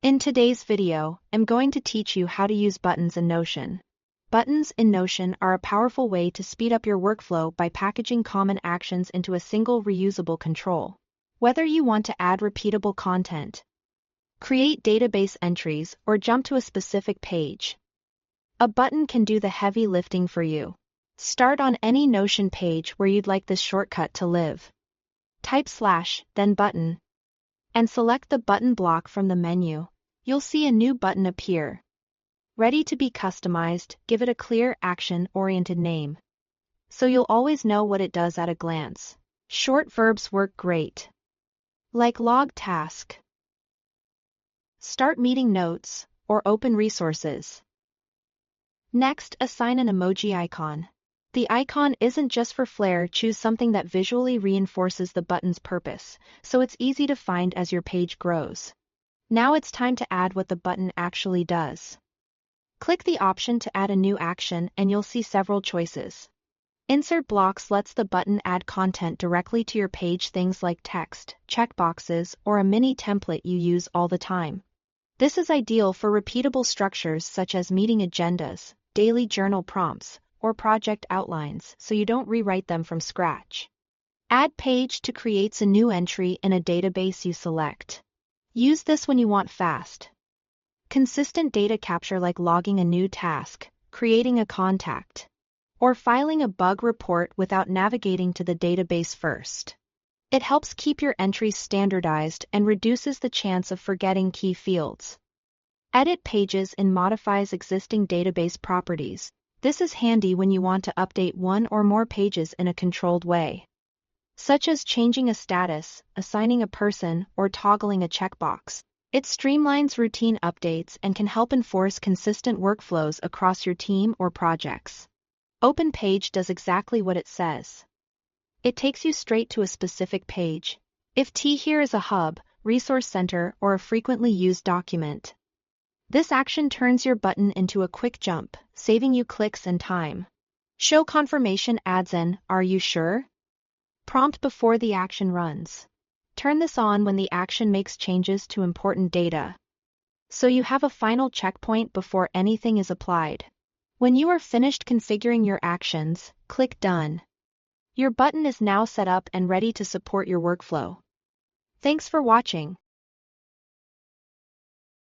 In today's video, I'm going to teach you how to use buttons in Notion. Buttons in Notion are a powerful way to speed up your workflow by packaging common actions into a single reusable control. Whether you want to add repeatable content, create database entries, or jump to a specific page, a button can do the heavy lifting for you. Start on any Notion page where you'd like this shortcut to live. Type / then button, and select the button block from the menu. You'll see a new button appear. Ready to be customized, give it a clear, action-oriented name, so you'll always know what it does at a glance. Short verbs work great, like log task, start meeting notes, or open resources. Next, assign an emoji icon. The icon isn't just for flair. Choose something that visually reinforces the button's purpose, so it's easy to find as your page grows. Now it's time to add what the button actually does. Click the option to add a new action and you'll see several choices. Insert blocks lets the button add content directly to your page, things like text, checkboxes, or a mini template you use all the time. This is ideal for repeatable structures such as meeting agendas, daily journal prompts, or project outlines, so you don't rewrite them from scratch. Add page to creates a new entry in a database you select. Use this when you want fast, consistent data capture, like logging a new task, creating a contact, or filing a bug report without navigating to the database first. It helps keep your entries standardized and reduces the chance of forgetting key fields. Edit pages and modifies existing database properties. This is handy when you want to update one or more pages in a controlled way, such as changing a status, assigning a person, or toggling a checkbox. It streamlines routine updates and can help enforce consistent workflows across your team or projects. Open page does exactly what it says. It takes you straight to a specific page. If here is a hub, resource center, or a frequently used document, this action turns your button into a quick jump, saving you clicks and time. Show confirmation adds an "Are you sure?" prompt before the action runs. Turn this on when the action makes changes to important data, so you have a final checkpoint before anything is applied. When you are finished configuring your actions, click Done. Your button is now set up and ready to support your workflow. Thanks for watching.